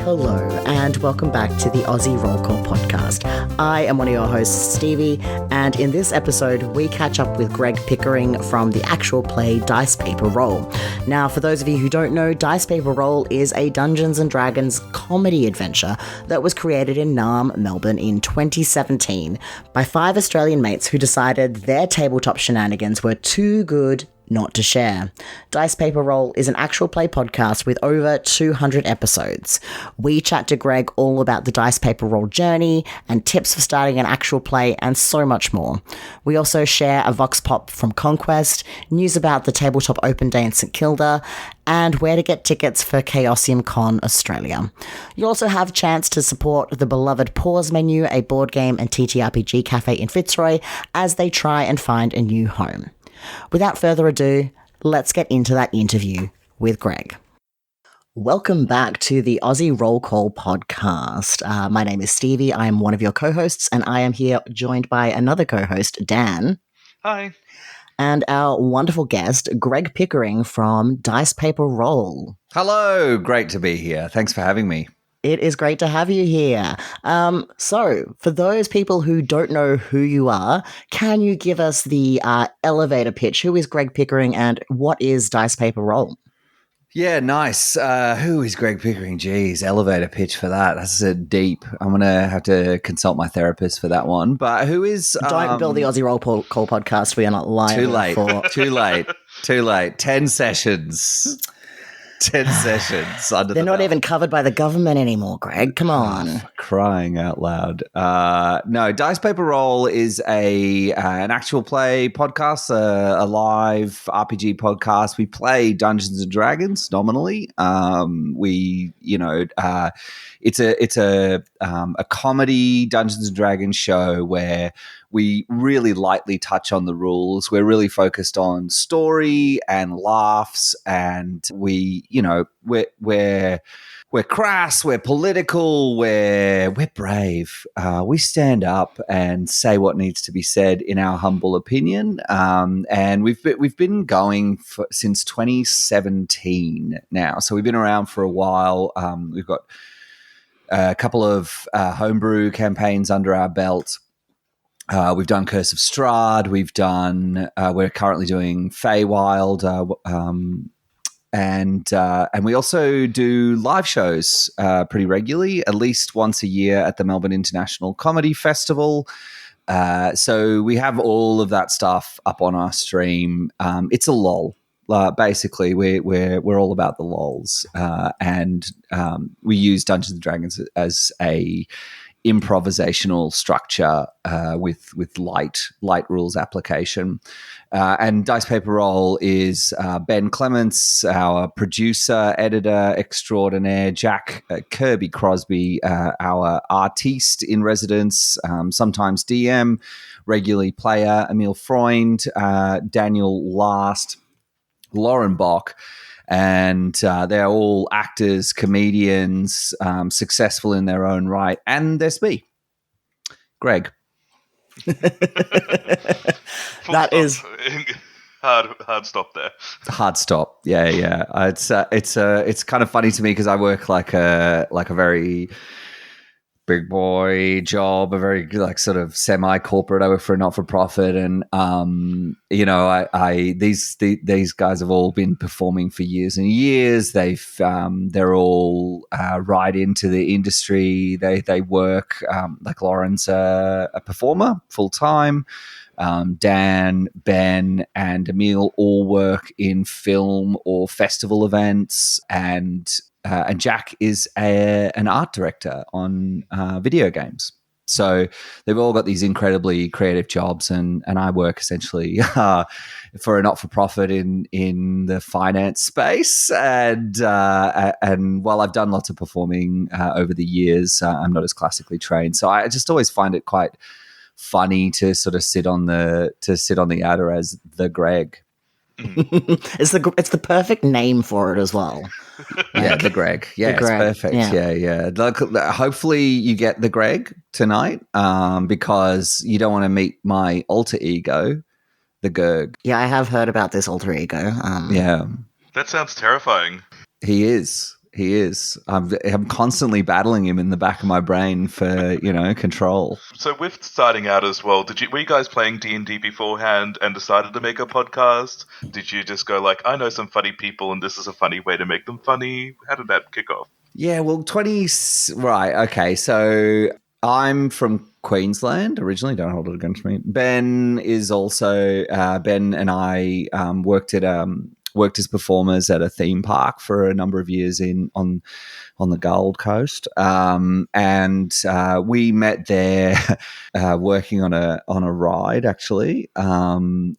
hello and welcome back to the Aussie Roll Call podcast. I am one of your hosts, Stevie, and in this episode, we catch up with Greg Pickering from the actual play Dice Paper Roll. Now, for those of you who don't know, Dice Paper Roll is a Dungeons & Dragons comedy adventure that was created in Naarm, Melbourne in 2017 by 5 Australian mates who decided their tabletop shenanigans were too good not to share. Dice Paper Roll is an actual play podcast with over 200 episodes. We chat to Greg all about the Dice Paper Roll journey and tips for starting an actual play and so much more. We also share a Vox Pop from Conquest, news about the Tabletop Open Day in St Kilda, and where to get tickets for Chaosium Con Australia. You also have a chance to support the beloved Pause Menu, a board game and TTRPG cafe in Fitzroy, as they try and find a new home. Without further ado, let's get into that interview with Greg. Welcome back to the Aussie Roll Call podcast. My name is Stevie. I am one of your co-hosts, and I am here joined by another co-host, Dan. Hi. And our wonderful guest, Greg Pickering from Dice Paper Roll. Hello, great to be here. Thanks for having me. It is great to have you here. So, for those people who don't know who you are, can you give us the elevator pitch? Who is Greg Pickering and what is Dice Paper Roll? Yeah, nice. Who is Greg Pickering? Geez, elevator pitch for that. That's deep. I'm going to have to consult my therapist for that one. But who is... Don't build the Aussie Roll Call podcast. We are not live. Too late. 10 sessions. 10 sessions under They're not even covered by the government anymore, Greg. Come on. Crying out loud. No, Dice Paper Roll is an actual play podcast, a live RPG podcast. We play Dungeons & Dragons nominally. It's a comedy Dungeons & Dragons show where we really lightly touch on the rules. We're really focused on story and laughs, and we're crass, we're political, we're brave. We stand up and say what needs to be said, in our humble opinion. And we've been going since 2017 now, so we've been around for a while. We've got a couple of homebrew campaigns under our belt. We've done Curse of Strahd. We're currently doing Feywild, and we also do live shows pretty regularly, at least once a year at the Melbourne International Comedy Festival. So we have all of that stuff up on our stream. It's a lol. Basically, we're all about the lols, and we use Dungeons and Dragons as a improvisational structure with light rules application. And Dice Paper Roll is Ben Clements, our producer, editor extraordinaire, Jack Kirby Crosby, our artiste in residence, sometimes DM, regularly player, Emil Freund, Daniel Last, Lauren Bock, and they're all actors, comedians, successful in their own right. And there's me, Greg. That is hard stop there. Hard stop. Yeah. It's kind of funny to me because I work like a very big boy job, a very sort of semi-corporate. I work for a not-for-profit, and these guys have all been performing for years and years. They're all right into the industry. They work like Lauren's a performer full time. Dan, Ben, and Emil all work in film or festival events, and Jack is an art director on video games. So they've all got these incredibly creative jobs, and I work essentially for a not-for-profit in the finance space. And while I've done lots of performing over the years, I'm not as classically trained. So I just always find it quite funny to sort of sit on the outer as the Greg. It's the perfect name for it as well. Yeah, the Greg. Yeah, it's perfect. Yeah. Hopefully you get the Greg tonight, because you don't want to meet my alter ego, the Gerg. Yeah, I have heard about this alter ego. Yeah. That sounds terrifying. He is. He is. I'm constantly battling him in the back of my brain for, control. So with starting out as well, were you guys playing D&D beforehand and decided to make a podcast? Did you just go like, I know some funny people and this is a funny way to make them funny? How did that kick off? Yeah, well, right, okay. So I'm from Queensland originally. Don't hold it against me. Ben is also Ben and I worked as performers at a theme park for a number of years on the Gold Coast, and we met there working on a ride actually, and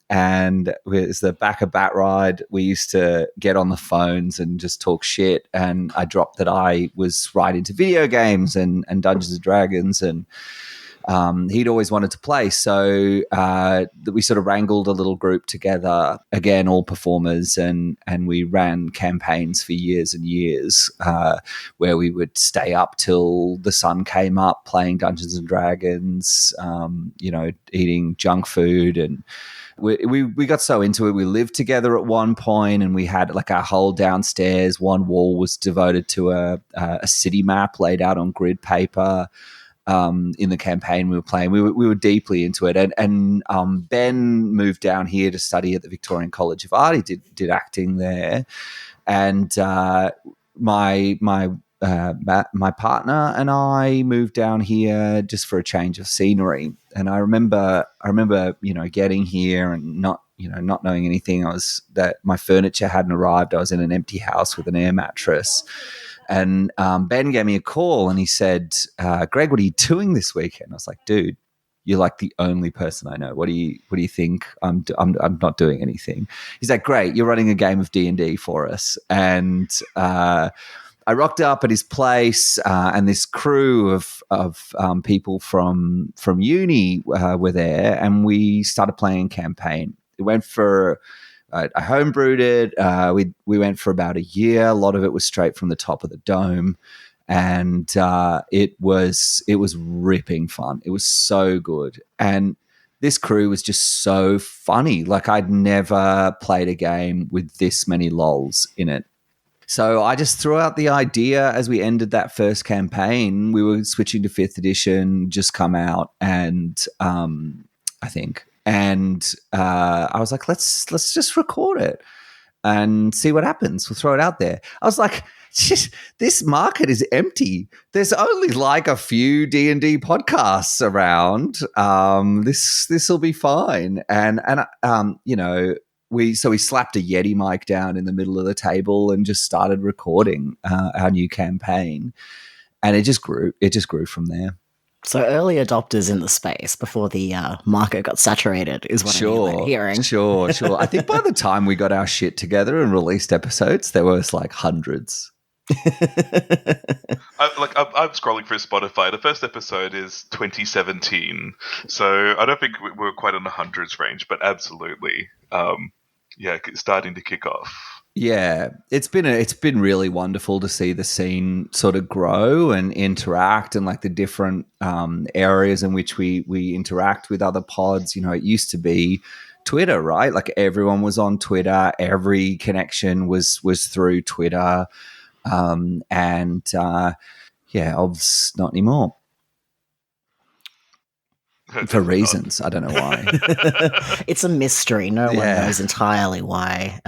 it was the back of Bat ride. We used to get on the phones and just talk shit, and I dropped that I was right into video games and Dungeons and Dragons, and he'd always wanted to play. So we sort of wrangled a little group together, again, all performers, and we ran campaigns for years and years where we would stay up till the sun came up playing Dungeons and Dragons, eating junk food. And we got so into it. We lived together at one point, and we had like our whole downstairs. One wall was devoted to a city map laid out on grid paper. In the campaign we were playing, we were deeply into it, and Ben moved down here to study at the Victorian College of Art. He did acting there, and my partner and I moved down here just for a change of scenery. And I remember getting here and not knowing anything. My furniture hadn't arrived. I was in an empty house with an air mattress. And Ben gave me a call and he said, Greg, what are you doing this weekend? I was like, dude, you're like the only person I know. What do you think? I'm not doing anything. He's like, great, you're running a game of D&D for us. And I rocked up at his place, and this crew of people from uni were there, and we started playing campaign. It went for I homebrewed it. We went for about a year. A lot of it was straight from the top of the dome, and it was ripping fun. It was so good, and this crew was just so funny. Like I'd never played a game with this many lols in it. So I just threw out the idea as we ended that first campaign. We were switching to 5th edition, just come out, and I think. And I was like, let's just record it and see what happens. We'll throw it out there. I was like, this market is empty. There's only like a few D&D podcasts around. This will be fine. And we slapped a Yeti mic down in the middle of the table and just started recording our new campaign. And it just grew. It just grew from there. So early adopters in the space before the market got saturated is what I'm hearing. Sure. I think by the time we got our shit together and released episodes, there was like hundreds. I'm scrolling through Spotify. The first episode is 2017, so I don't think we're quite in the hundreds range, but absolutely, starting to kick off. Yeah, it's been really wonderful to see the scene sort of grow and interact, and like the different areas in which we interact with other pods. It used to be Twitter, right? Like everyone was on Twitter. Every connection was through Twitter, obviously not anymore. For reasons. I don't know why. It's a mystery. No one knows entirely why.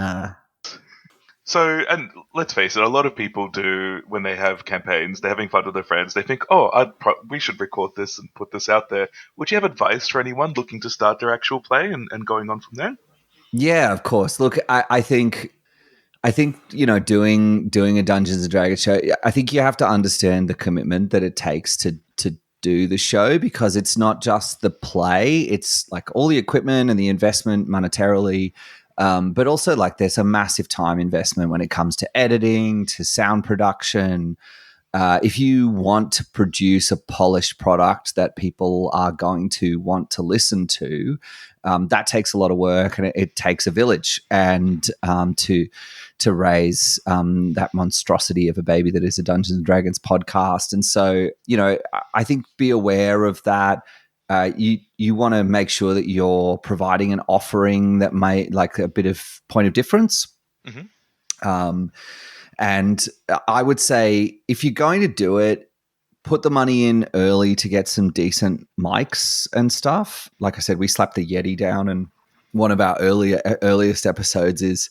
So, and let's face it, a lot of people do when they have campaigns, they're having fun with their friends. They think, we should record this and put this out there. Would you have advice for anyone looking to start their actual play and going on from there? Yeah, of course. Look, I think doing a Dungeons and Dragons show, I think you have to understand the commitment that it takes to do the show, because it's not just the play. It's like all the equipment and the investment monetarily. But also like there's a massive time investment when it comes to editing, to sound production. If you want to produce a polished product that people are going to want to listen to, that takes a lot of work, and it takes a village, and to raise that monstrosity of a baby that is a Dungeons and Dragons podcast. And so, I think be aware of that. You want to make sure that you're providing an offering that may like a bit of point of difference. Mm-hmm. And I would say if you're going to do it, put the money in early to get some decent mics and stuff. Like I said, we slapped the Yeti down, and one of our earliest episodes is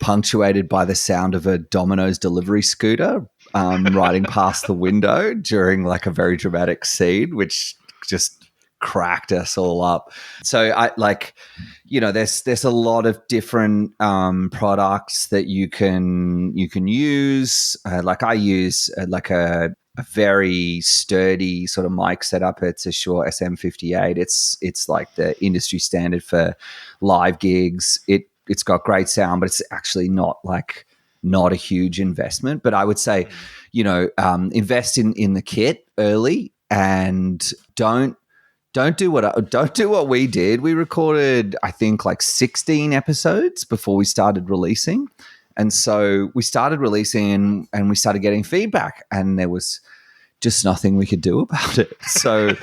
punctuated by the sound of a Domino's delivery scooter riding past the window during like a very dramatic scene, which just cracked us all up. So I like, there's a lot of different products that you can use. Like I use like a very sturdy sort of mic setup. It's a Shure SM58. It's like the industry standard for live gigs. It's got great sound, but it's actually not a huge investment. But I would say, invest in the kit early, and don't do what we did. We recorded, I think, like 16 episodes before we started releasing. And so we started releasing and we started getting feedback, and there was just nothing we could do about it. So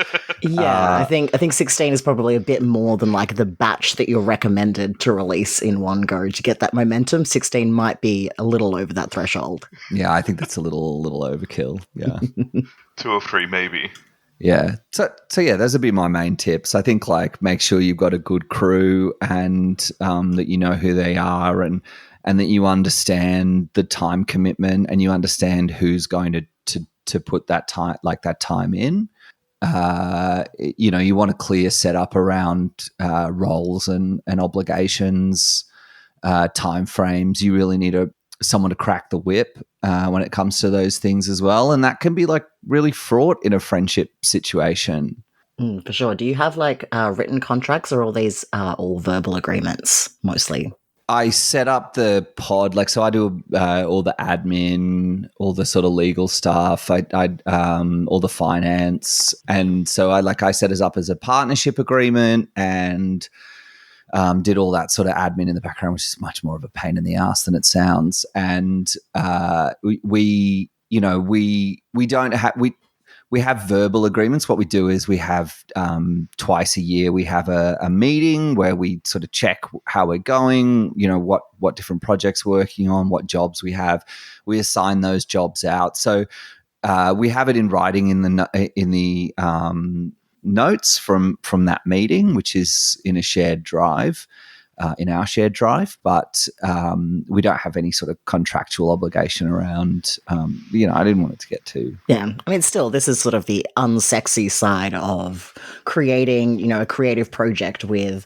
yeah, I think 16 is probably a bit more than like the batch that you're recommended to release in one go to get that momentum. 16 might be a little over that threshold. Yeah, I think that's a little overkill. Yeah. 2 or 3 maybe. Yeah. So yeah, those would be my main tips. I think like make sure you've got a good crew, and that you know who they are, and that you understand the time commitment, and you understand who's going to put that time in. You want a clear setup around roles and obligations, time frames. You really need someone to crack the whip when it comes to those things as well, and that can be like really fraught in a friendship situation. For sure. Do you have like written contracts, or all these all verbal agreements mostly? I set up the pod, so I do all the admin, all the sort of legal stuff, I all the finance, and so I set us up as a partnership agreement, and did all that sort of admin in the background, which is much more of a pain in the ass than it sounds. And we don't have we have verbal agreements. What we do is we have twice a year, we have a meeting where we sort of check how we're going, what different projects we're working on, what jobs we have. We assign those jobs out. So we have it in writing in the notes from that meeting, which is in a shared drive. In our shared drive, but we don't have any sort of contractual obligation around, I didn't want it to get too... Yeah, I mean, still, this is sort of the unsexy side of creating, a creative project with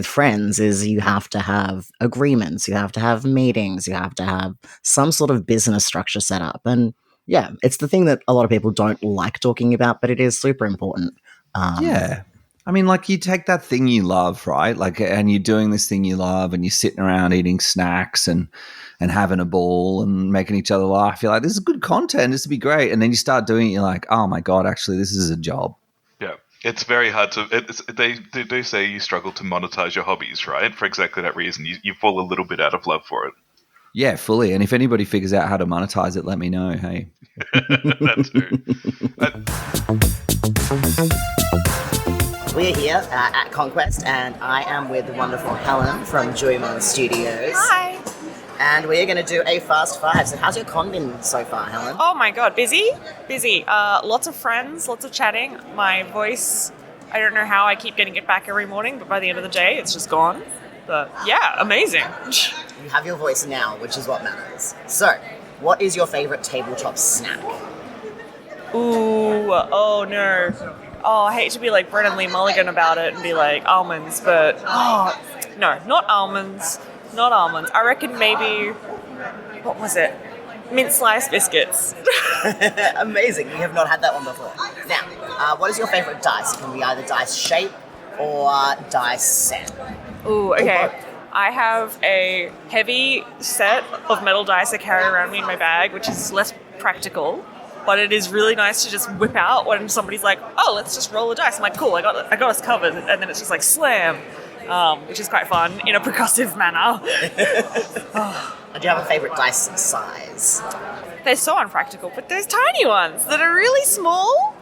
friends, is you have to have agreements, you have to have meetings, you have to have some sort of business structure set up. And yeah, it's the thing that a lot of people don't like talking about, but it is super important. Yeah. I mean, you take that thing you love, right? And you're doing this thing you love, and you're sitting around eating snacks and having a ball and making each other laugh. You're like, this is good content. This would be great. And then you start doing it. You're like, oh my God, actually, this is a job. Yeah. It's very hard to... They do say you struggle to monetize your hobbies, right? For exactly that reason. You fall a little bit out of love for it. Yeah, fully. And if anybody figures out how to monetize it, let me know. Hey. That too. We're here at Conquest, and I am with the wonderful Helen from Joymon Studios. Hi. And we're going to do a Fast Five. So how's your con been so far, Helen? Oh my God, busy. Lots of friends, lots of chatting. My voice, I don't know how I keep getting it back every morning, but by the end of the day, it's just gone. But yeah, amazing. You have your voice now, which is what matters. So, what is your favorite tabletop snack? Ooh, oh no. Oh, I hate to be like Brennan Lee Mulligan about it and be like almonds, but no, not almonds. I reckon maybe, what was it? Mint sliced biscuits. Amazing. We have not had that one before. Now, what is your favorite dice? It can be either dice shape or dice set. Ooh, okay. I have a heavy set of metal dice I carry around me in my bag, which is less practical. But it is really nice to just whip out when somebody's like, oh, let's just roll the dice. I'm like, cool, I got us covered. And then it's just like, slam, which is quite fun in a percussive manner. Do you have a favorite dice size? They're so unpractical, but there's tiny ones that are really small.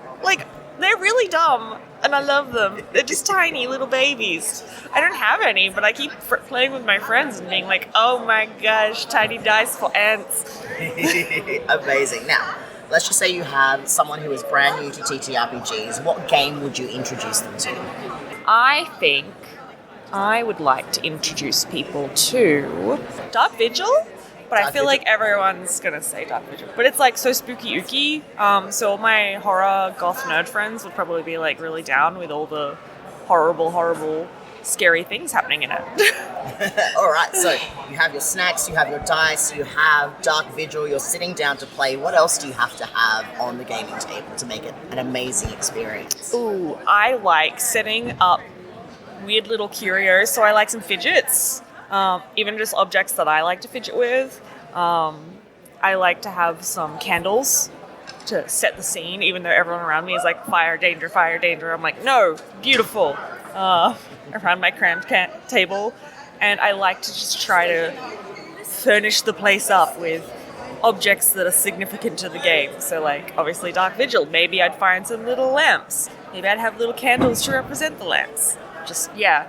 They're really dumb, and I love them. They're just tiny little babies. I don't have any, but I keep playing with my friends and being like, oh my gosh, tiny dice for ants. Amazing. Now, let's just say you have someone who is brand new to TTRPGs. What game would you introduce them to? I think I would like to introduce people to Dark Vigil, but I feel like everyone's gonna say Dark Vigil. But it's like so spooky ooky. So all my horror goth nerd friends would probably be like really down with all the horrible, scary things happening in it. All right, so you have your snacks, you have your dice, you have Dark Vigil, you're sitting down to play. What else do you have to have on the gaming table to make it an amazing experience? Ooh, I like setting up weird little curios. So I like some fidgets, even just objects that I like to fidget with. I like to have some candles to set the scene, even though everyone around me is like, fire, danger, fire, danger. I'm like, no, beautiful. Around my cramped table. And I like to just try to furnish the place up with objects that are significant to the game. So like, obviously Dark Vigil, maybe I'd find some little lamps. Maybe I'd have little candles to represent the lamps. Just, yeah,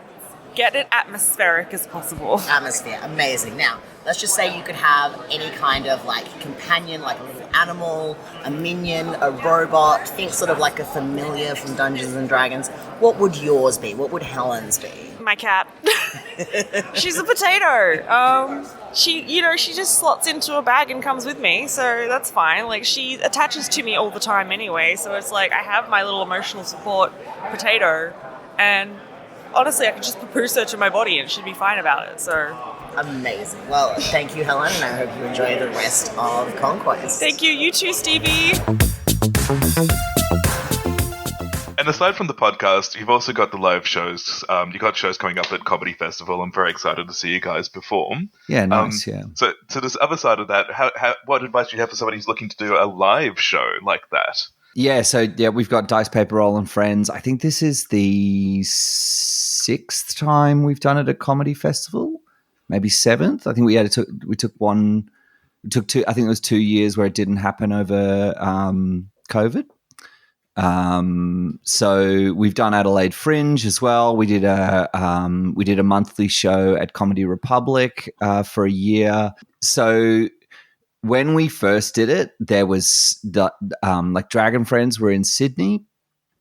get it atmospheric as possible. Atmosphere, amazing. Now, let's just say you could have any kind of like companion, like a little animal, a minion, a robot, think sort of like a familiar from Dungeons and Dragons. What would yours be? What would Helen's be? My cat. She's a potato. She just slots into a bag and comes with me, so that's fine. Like, she attaches to me all the time anyway, so it's like I have my little emotional support potato, and honestly, I could just papoose her to my body and she'd be fine about it, so... Amazing. Well, thank you, Helen, and I hope you enjoy the rest of Conquest. Thank you. You too, Stevie. And aside from the podcast, you've also got the live shows. You got shows coming up at Comedy Festival. I'm very excited to see you guys perform. Yeah, nice. So this other side of that, what advice do you have for somebody who's looking to do a live show like that? Yeah, so we've got Dice Paper Roll and Friends. I think this is the 6th time we've done it at Comedy Festival, maybe 7th. I think we took two. I think it was 2 years where it didn't happen over COVID. So we've done Adelaide Fringe as well. We did a monthly show at Comedy Republic for a year. So when we first did it, there was like Dragon Friends were in Sydney,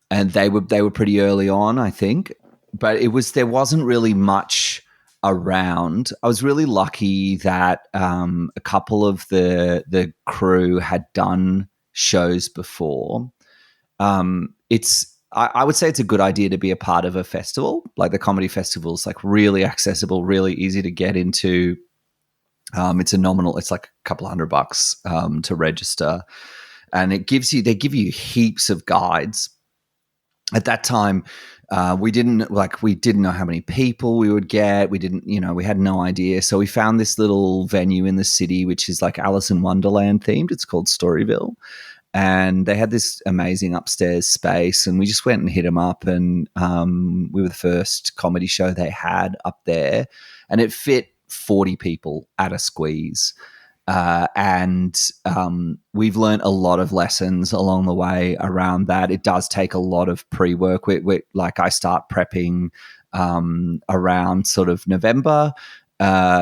and they were pretty early on, I think. But there wasn't really much around. I was really lucky that a couple of the crew had done shows before. I would say it's a good idea to be a part of a festival. Like the Comedy Festival is like really accessible, really easy to get into. It's like a couple $100 to register, and they give you heaps of guides. At that time, we didn't know how many people we would get. We had no idea. So we found this little venue in the city, which is like Alice in Wonderland themed. It's called Storyville. And they had this amazing upstairs space, and we just went and hit them up, and we were the first comedy show they had up there, and it fit 40 people at a squeeze. And we've learned a lot of lessons along the way around that. It does take a lot of pre-work. Like I start prepping around sort of November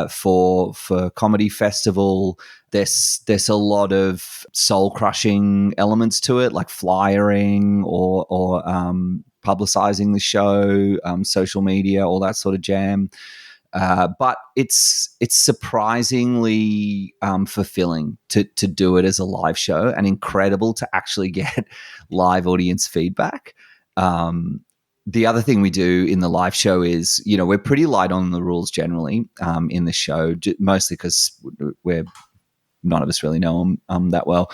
for Comedy Festival. There's a lot of soul-crushing elements to it, like flyering or publicizing the show, social media, all that sort of jam. But it's surprisingly fulfilling to do it as a live show, and incredible to actually get live audience feedback. The other thing we do in the live show is, we're pretty light on the rules generally in the show, mostly because none of us really know them that well.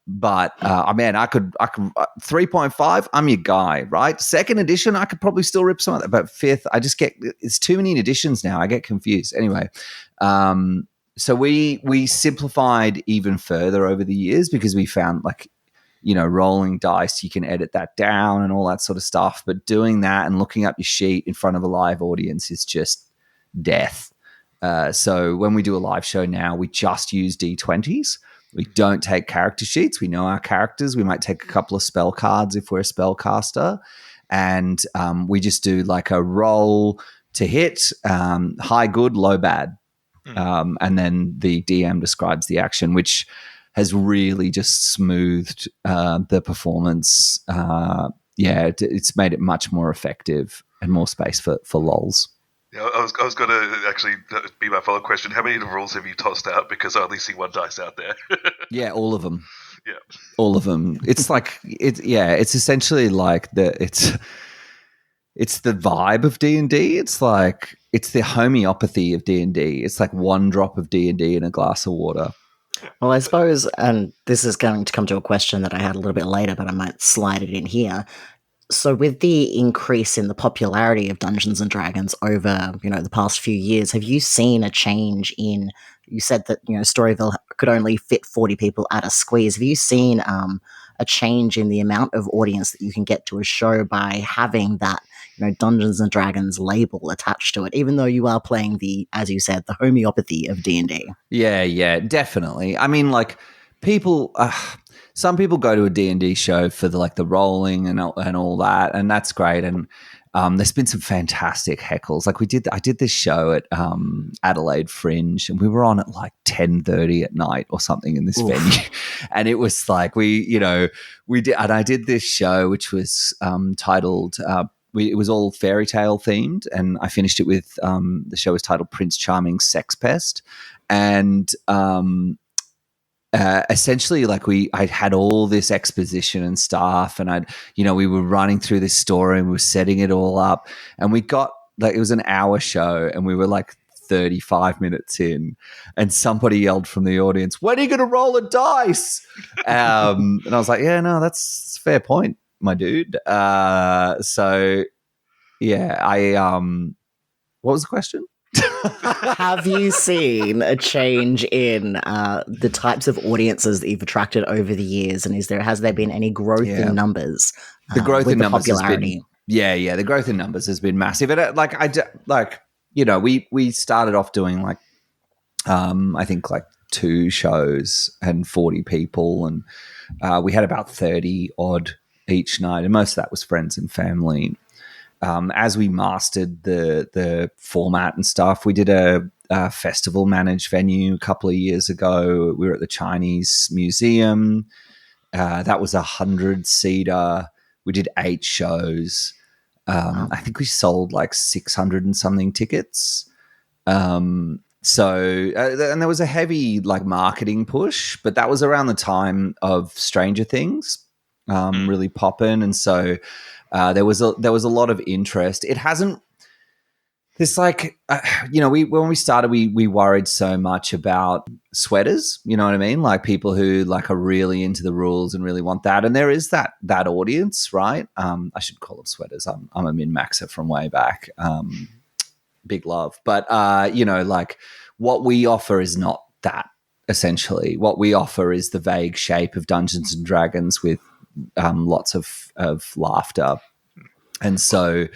But I could 3.5. I'm your guy, right? 2nd edition, I could probably still rip some of that. But 5th, it's too many editions now. I get confused. Anyway, so we simplified even further over the years, because we found rolling dice, you can edit that down and all that sort of stuff. But doing that and looking up your sheet in front of a live audience is just death. So when we do a live show now, we just use D20s. We don't take character sheets. We know our characters. We might take a couple of spell cards if we're a spellcaster, and we just do like a roll to hit, high good, low bad. And then the DM describes the action, which has really just smoothed the performance. It's made it much more effective and more space for lols. Yeah, I was going to actually be my follow-up question. How many of the rules have you tossed out? Because I only see one dice out there. Yeah, all of them. Yeah, all of them. It's like it's essentially like it's the vibe of D&D. It's like it's the homeopathy of D&D. It's like one drop of D&D in a glass of water. Well, I suppose, and this is going to come to a question that I had a little bit later, but I might slide it in here. So with the increase in the popularity of Dungeons and Dragons over, the past few years, have you seen a change in, you said that, Storyville could only fit 40 people at a squeeze. Have you seen a change in the amount of audience that you can get to a show by having that, Dungeons and Dragons label attached to it, even though you are playing as you said, the homeopathy of D&D? Yeah, definitely. I mean, like people... some people go to a D&D show for the rolling and all that, and that's great. And there's been some fantastic heckles. Like I did this show at Adelaide Fringe, and we were on at like 10:30 at night or something in this venue, and it was like we did. And I did this show which was titled. It was all fairy tale themed, and I finished it with the show was titled Prince Charming's Sex Pest, and essentially I had all this exposition and stuff, and we were running through this story and we were setting it all up, and we got it was an hour show and we were like 35 minutes in, and somebody yelled from the audience, "When are you going to roll a dice?" And I was like, yeah, no, that's a fair point, my dude. So yeah, what was the question? Have you seen a change in the types of audiences that you've attracted over the years, and has there been any growth in numbers? The growth in numbers popularity? Has been, the growth in numbers has been massive. And we started off doing I think 2 shows and 40 people, and we had about 30 odd each night, and most of that was friends and family. As we mastered the format and stuff, we did a festival managed venue a couple of years ago. We were at the Chinese Museum. That was 100-seater. We did 8 shows. I think we sold 600 and something tickets. And there was a heavy marketing push, but that was around the time of Stranger Things really popping, and so there was a lot of interest. It hasn't. This when we started, we worried so much about sweaters. You know what I mean? Like people who are really into the rules and really want that, and there is that audience, right? I should call them sweaters. I'm a min-maxer from way back. Big love, but what we offer is not that. Essentially, what we offer is the vague shape of Dungeons and Dragons with lots of laughter, and so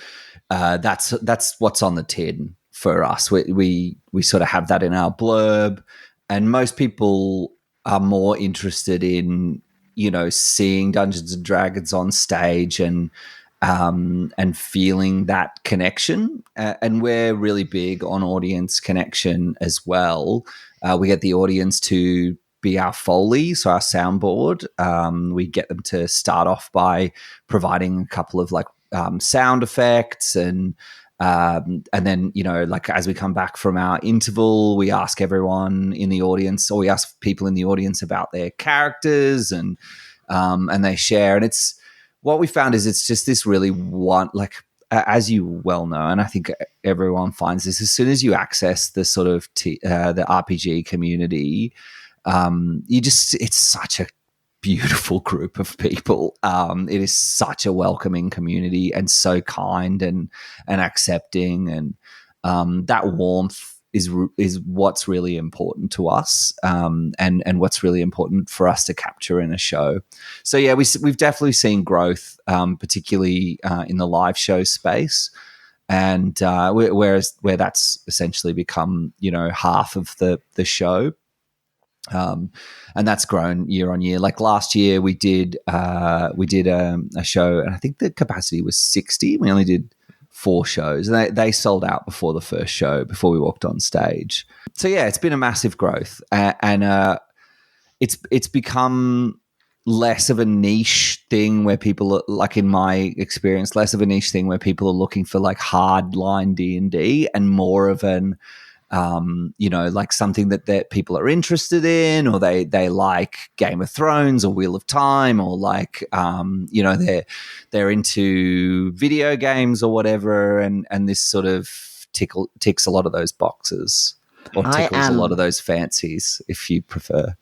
that's what's on the tin for us. We sort of have that in our blurb, and most people are more interested in seeing Dungeons and Dragons on stage and feeling that connection, and we're really big on audience connection as well. We get the audience to be our Foley, so our soundboard. We get them to start off by providing a couple of sound effects, and then as we come back from our interval, we ask everyone in the audience, or we ask people in the audience about their characters, and they share. And it's what we found is it's just this really as you well know, and I think everyone finds this, as soon as you access the sort of the RPG community, it's such a beautiful group of people. It is such a welcoming community, and so kind and accepting, and that warmth is what's really important to us, and what's really important for us to capture in a show. So yeah, we've definitely seen growth, particularly in the live show space, and where that's essentially become half of the show. And that's grown year on year. Like last year, we did a show, and I think the capacity was 60. We only did 4 shows, and they sold out before the first show, before we walked on stage. So yeah, it's been a massive growth, and it's become less of a niche thing where people are, like in my experience, less of a niche thing where people are looking for like hardline D&D, and more of an like something that people are interested in, or they like Game of Thrones or Wheel of Time, or like they're into video games or whatever, and this sort of ticks a lot of those boxes, or tickles a lot of those fancies, if you prefer.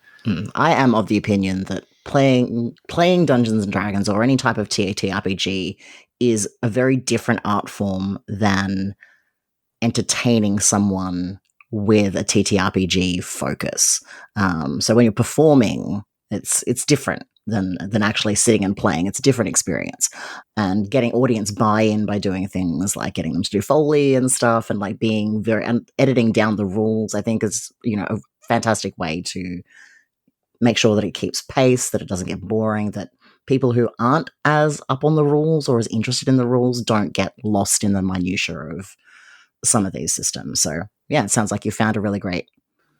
I am of the opinion that playing Dungeons and Dragons or any type of TTRPG is a very different art form than entertaining someone with a TTRPG focus. So when you're performing, it's different than actually sitting and playing. It's a different experience. And getting audience buy-in by doing things like getting them to do Foley and stuff, and like being and editing down the rules, I think is, a fantastic way to make sure that it keeps pace, that it doesn't get boring, that people who aren't as up on the rules or as interested in the rules don't get lost in the minutiae of some of these systems. So yeah, it sounds like you found a really great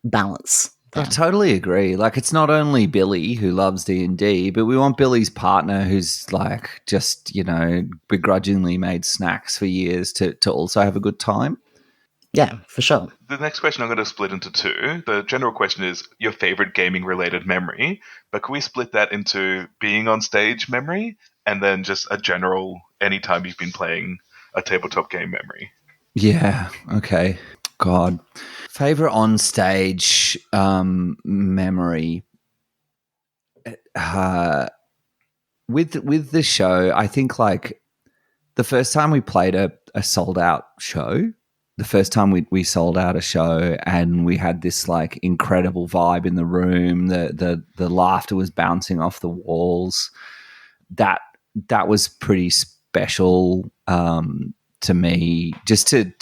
balance there. I totally agree. Like, it's not only Billy who loves D&D, but we want Billy's partner who's like just, begrudgingly made snacks for years to also have a good time. Yeah, for sure. The next question I'm going to split into 2. The general question is your favorite gaming-related memory, but can we split that into being on stage memory and then just a general anytime you've been playing a tabletop game memory? Yeah, okay. God. Favorite on stage memory. With the show, I think like the first time we played a sold out show, the first time we sold out a show and we had this like incredible vibe in the room, the laughter was bouncing off the walls. That was pretty special to me, just to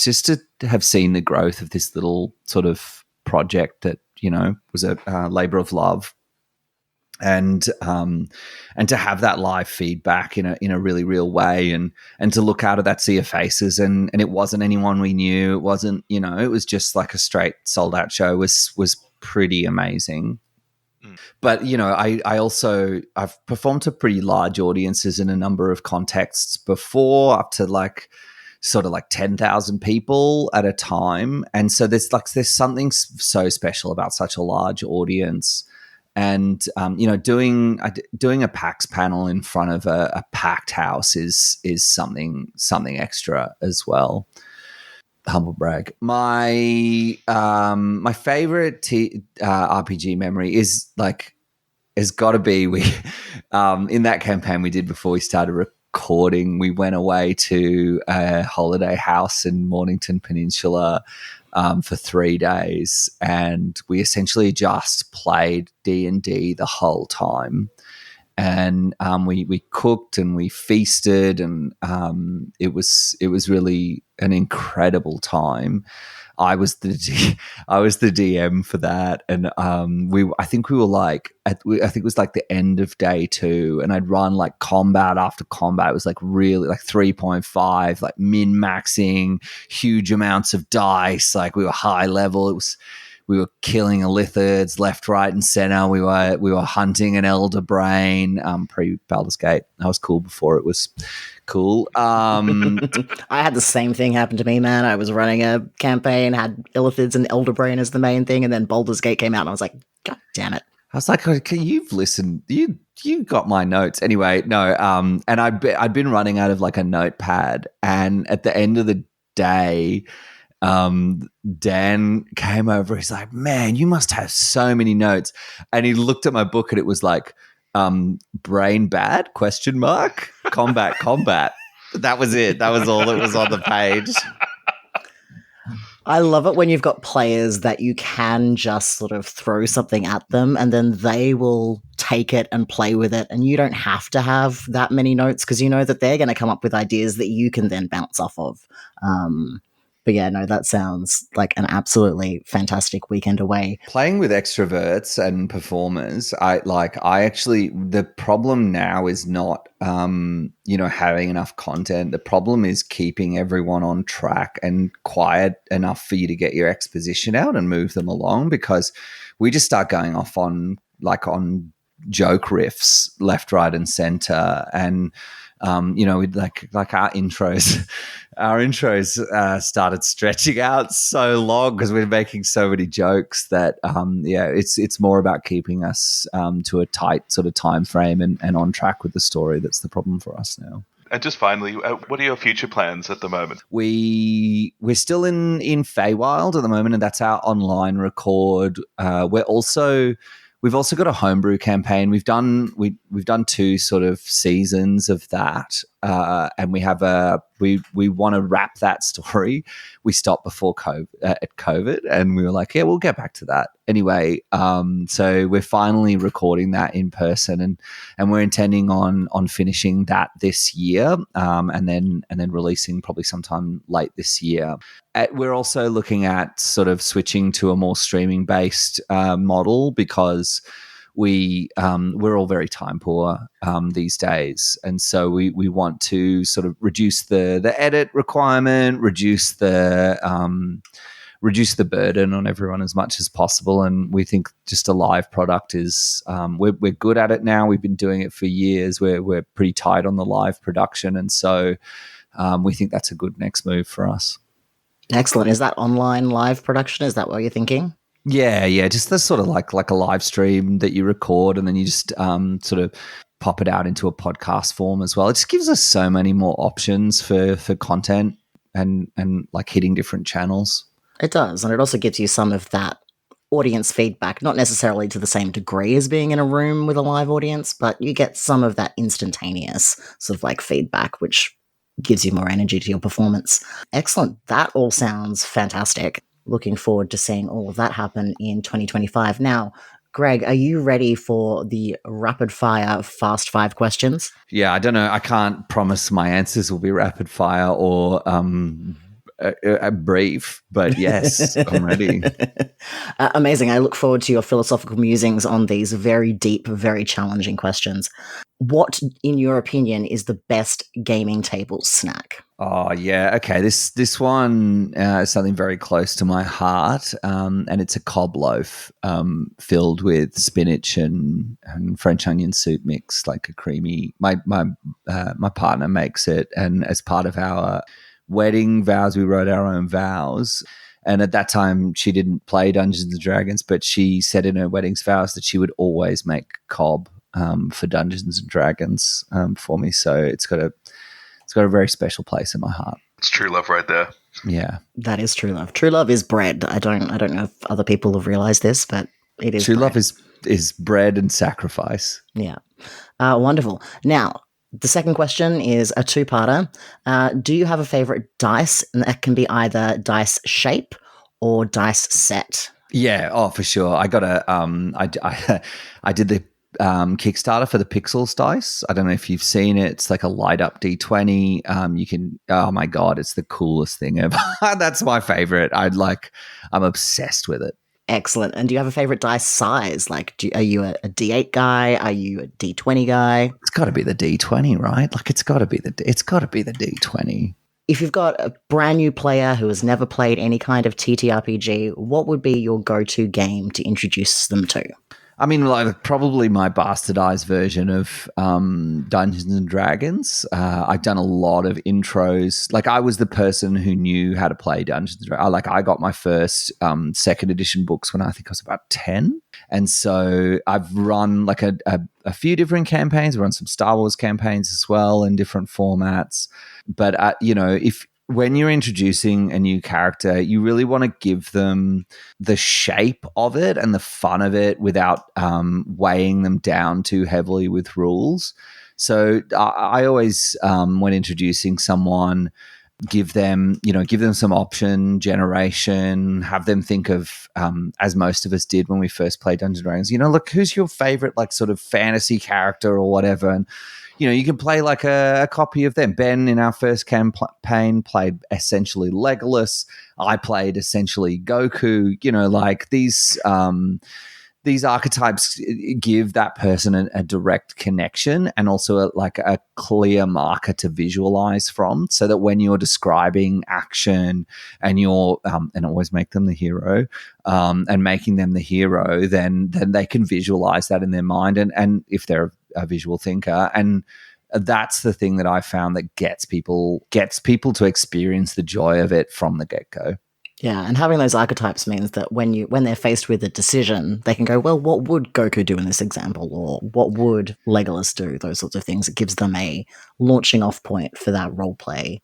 have seen the growth of this little sort of project that was a labor of love, and to have that live feedback in a really real way, and to look out at that sea of faces, and it wasn't anyone we knew, it wasn't it was just like a straight sold out show, was pretty amazing. But I've performed to pretty large audiences in a number of contexts before, up to like sort of like 10,000 people at a time, and so there's something so special about such a large audience. And doing a PAX panel in front of a packed house is something extra as well. Humble brag. My favorite RPG memory is has got to be we in that campaign we did before we started recording. We went away to a holiday house in Mornington Peninsula for 3 days, and we essentially just played D&D the whole time. And we cooked and we feasted, and it was really an incredible time. I was the DM for that, and I think we were like I think it was like the end of day 2, and I'd run like combat after combat. It was like really like 3.5, like min maxing huge amounts of dice. Like we were high level. We were killing illithids left, right, and center. We were hunting an elder brain pre Baldur's Gate. I was cool before it was cool. I had the same thing happen to me, man. I was running a campaign, had illithids and elder brain as the main thing, and then Baldur's Gate came out, and I was like, God damn it! I was like, okay, you've listened. You got my notes anyway. No, and I'd been running out of like a notepad, and at the end of the day, Dan came over. He's like, man, you must have so many notes. And he looked at my book, and it was like, brain bad ? Combat. That was it. That was all that was on the page. I love it when you've got players that you can just sort of throw something at them, and then they will take it and play with it, and you don't have to have that many notes because you know that they're going to come up with ideas that you can then bounce off of. But yeah, no, that sounds like an absolutely fantastic weekend away. Playing with extroverts and performers, the problem now is not having enough content. The problem is keeping everyone on track and quiet enough for you to get your exposition out and move them along, because we just start going off on joke riffs left, right, and center. And with like our intros, started stretching out so long because we're making so many jokes that it's more about keeping us to a tight sort of time frame and on track with the story. That's the problem for us now. And just finally, what are your future plans at the moment? We're still in Feywild at the moment, and that's our online record. We've also got a homebrew campaign. We've done 2 sort of seasons of that, and we want to wrap that story. We stopped before COVID, and we were like, yeah, we'll get back to that anyway. So we're finally recording that in person, and we're intending on finishing that this year, and then releasing probably sometime late this year. We're also looking at sort of switching to a more streaming based model, because we're all very time poor these days, and so we want to sort of reduce the edit requirement, reduce the burden on everyone as much as possible. And we think just a live product is we're good at it now. We've been doing it for years. We're pretty tight on the live production, and so we think that's a good next move for us. Excellent. Is that online live production? Is that what you're thinking? Yeah. Just the sort of like a live stream that you record, and then you just sort of pop it out into a podcast form as well. It just gives us so many more options for content and like hitting different channels. It does. And it also gives you some of that audience feedback, not necessarily to the same degree as being in a room with a live audience, but you get some of that instantaneous sort of like feedback, which gives you more energy to your performance. Excellent. That all sounds fantastic. Looking forward to seeing all of that happen in 2025. Now, Greg, are you ready for the rapid fire fast 5 questions? Yeah, I don't know. I can't promise my answers will be rapid fire or a brief, but yes, I'm ready. Amazing. I look forward to your philosophical musings on these very deep, very challenging questions. What, in your opinion, is the best gaming table snack? Oh, yeah. Okay. This one is something very close to my heart, and it's a cob loaf filled with spinach and French onion soup mix, like a creamy. My partner makes it, and as part of our wedding vows, we wrote our own vows. And at that time, she didn't play Dungeons and Dragons, but she said in her wedding's vows that she would always make cob for Dungeons and Dragons for me. So it's got a very special place in my heart. It's true love right there. Yeah, that is true love. True love is bread. I don't know if other people have realized this, but it is. True bread. love is bread and sacrifice. Yeah, wonderful. Now, the second question is a 2-parter. Do you have a favorite dice? And that can be either dice shape or dice set. Yeah, for sure. I got I did the Kickstarter for the Pixels dice. I don't know if you've seen it. It's like a light up D20. You can. Oh my god, it's the coolest thing ever. That's my favorite. I'm obsessed with it. Excellent. And do you have a favorite dice size? Like, are you a D8 guy? Are you a D20 guy? It's got to be the D20, right? Like, it's got to be the D20. If you've got a brand new player who has never played any kind of TTRPG, what would be your go-to game to introduce them to? I mean, like, probably my bastardized version of Dungeons and Dragons. I've done a lot of intros. Like, I was the person who knew how to play Dungeons and Dragons. I got my first second edition books when I think I was about 10. And so I've run like a few different campaigns. I've run some Star Wars campaigns as well in different formats. But, when you're introducing a new character, you really want to give them the shape of it and the fun of it without weighing them down too heavily with rules. So I always, when introducing someone, give them some option generation, have them think of, as most of us did when we first played Dungeons and Dragons, look, who's your favorite, like, sort of fantasy character or whatever. And, you can play like a copy of them. Ben, in our first campaign, played essentially Legolas. I played essentially Goku. Like these archetypes give that person a direct connection and also a clear marker to visualize from, so that when you're describing action and you're and always make them the hero, and making them the hero, then they can visualize that in their mind, and if they're a visual thinker, and that's the thing that I found that gets people to experience the joy of it from the get-go. Yeah, and having those archetypes means that when they're faced with a decision, they can go, well, what would Goku do in this example? Or what would Legolas do? Those sorts of things. It gives them a launching off point for that role play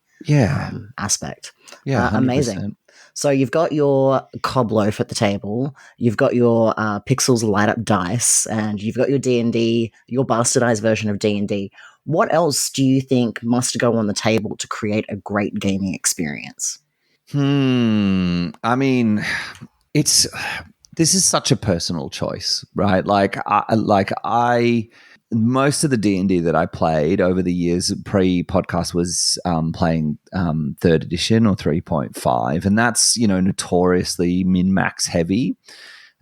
aspect. Yeah, amazing. So you've got your cob loaf at the table, you've got your pixels light up dice, and you've got your D&D, your bastardized version of D&D. What else do you think must go on the table to create a great gaming experience? I mean, this is such a personal choice, right? Most of the D&D that I played over the years pre-podcast was playing 3rd edition or 3.5, and that's, notoriously min-max heavy.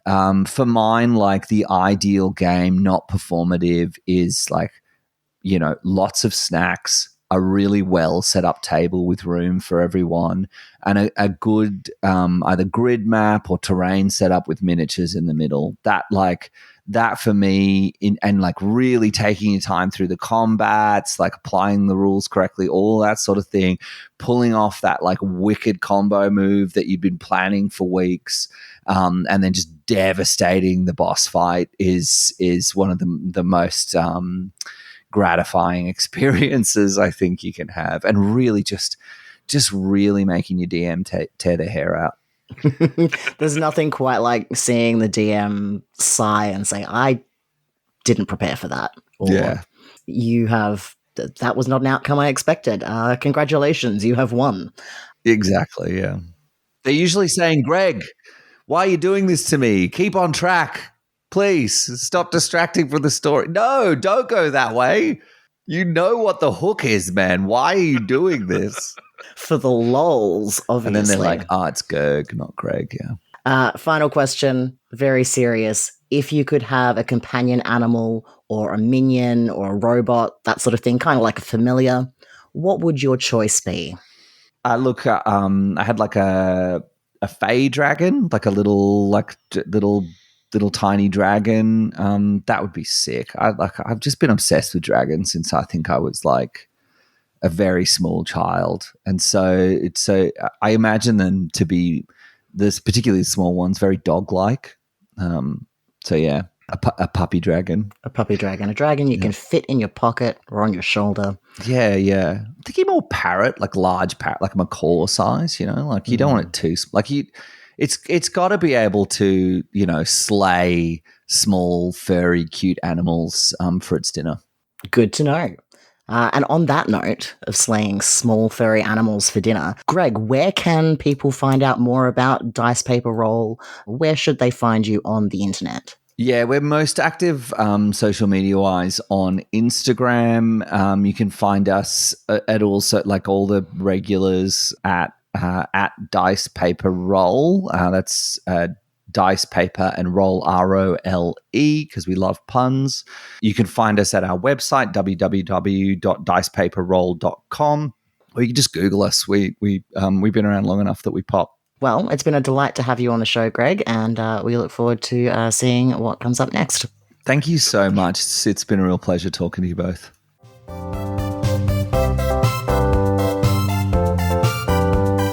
For mine, like, the ideal game, not performative, is like, lots of snacks, a really well set up table with room for everyone, and a good either grid map or terrain set up with miniatures in the middle. That for me, and like really taking your time through the combats, like applying the rules correctly, all that sort of thing, pulling off that like wicked combo move that you've been planning for weeks, and then just devastating the boss fight is one of the most gratifying experiences I think you can have, and really just really making your DM tear their hair out. There's nothing quite like seeing the DM sigh and say, I didn't prepare for that. Or you have, that was not an outcome I expected. Congratulations, you have won. Exactly, yeah. They're usually saying, Greg, why are you doing this to me? Keep on track. Please stop distracting from the story. No, don't go that way. You know what the hook is, man. Why are you doing this? For the lols, obviously. And then they're like, it's Gerg, not Greg, yeah. Final question, very serious. If you could have a companion animal or a minion or a robot, that sort of thing, kind of like a familiar, what would your choice be? I had like a fey dragon, like a little tiny dragon. That would be sick. I've just been obsessed with dragons since I think I was like a very small child, and so I imagine them to be, this particularly small ones, very dog-like. So yeah, a puppy dragon. A dragon you can fit in your pocket or on your shoulder. Yeah. I'm thinking more parrot, like large parrot, like a macaw size. Like you don't want it too like you. It's got to be able to, slay small, furry, cute animals for its dinner. Good to know. And on that note of slaying small, furry animals for dinner, Greg, where can people find out more about Dice Paper Roll? Where should they find you on the internet? Yeah, we're most active social media-wise on Instagram. You can find us at also, like, all the regulars at Dice Paper Roll. That's Dice Paper and Roll, ROLE, because we love puns. You can find us at our website, www.dicepaperroll.com, or you can just Google us. We've been around long enough that we pop. Well, it's been a delight to have you on the show, Greg, and we look forward to seeing what comes up next. Thank you so much. It's been a real pleasure talking to you both.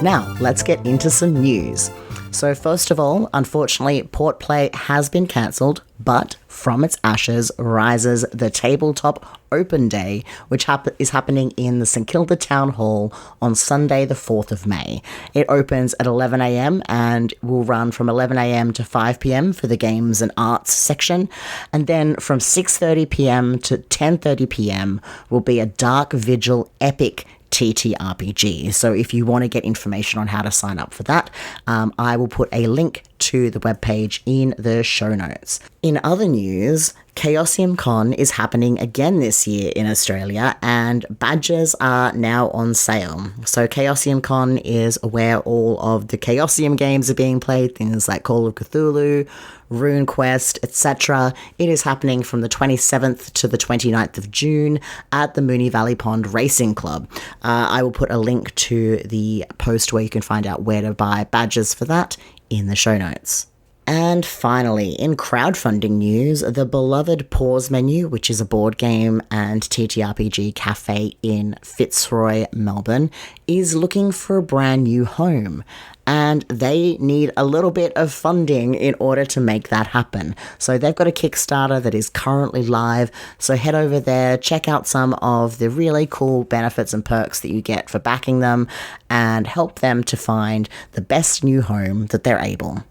Now, let's get into some news. So first of all, unfortunately, Port Play has been cancelled, but from its ashes rises the Tabletop Open Day, which is happening in the St Kilda Town Hall on Sunday the 4th of May. It opens at 11 a.m. and will run from 11 a.m. to 5 p.m. for the games and arts section, and then from 6:30 p.m. to 10:30 p.m. will be a Dark Vigil epic TTRPG. So if you want to get information on how to sign up for that, I will put a link to the webpage in the show notes. In other news, Chaosium Con is happening again this year in Australia, and badges are now on sale. So Chaosium Con is where all of the Chaosium games are being played, things like Call of Cthulhu, RuneQuest, etc. It is happening from the 27th to the 29th of June at the Moonee Valley Pond Racing Club. I will put a link to the post where you can find out where to buy badges for that in the show notes. And finally, in crowdfunding news, the beloved Pause Menu, which is a board game and TTRPG cafe in Fitzroy, Melbourne, is looking for a brand new home. And they need a little bit of funding in order to make that happen. So they've got a Kickstarter that is currently live. So head over there, check out some of the really cool benefits and perks that you get for backing them, and help them to find the best new home that they're able.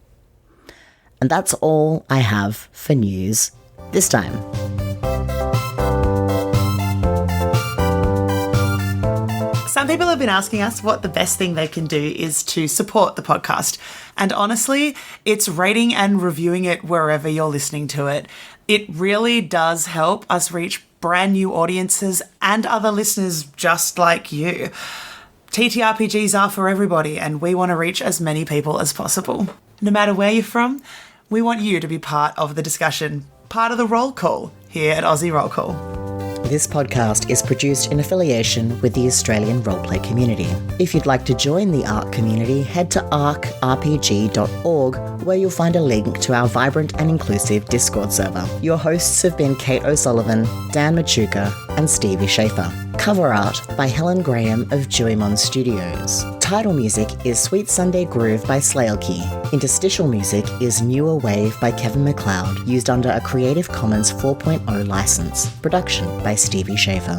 And that's all I have for news this time. Some people have been asking us what the best thing they can do is to support the podcast. And honestly, it's rating and reviewing it wherever you're listening to it. It really does help us reach brand new audiences and other listeners just like you. TTRPGs are for everybody, and we want to reach as many people as possible. No matter where you're from, we want you to be part of the discussion, part of the roll call here at Aussie Roll Call. This podcast is produced in affiliation with the Australian roleplay community. If you'd like to join the ARC community, head to arcrpg.org, where you'll find a link to our vibrant and inclusive Discord server. Your hosts have been Kate O'Sullivan, Dan Machuca, and Stevie Schaefer. Cover art by Helen Graham of Juimon Studios. Title music is Sweet Sunday Groove by Slailkey. Interstitial music is Newer Wave by Kevin MacLeod, used under a Creative Commons 4.0 license. Production by Stevie Schaefer.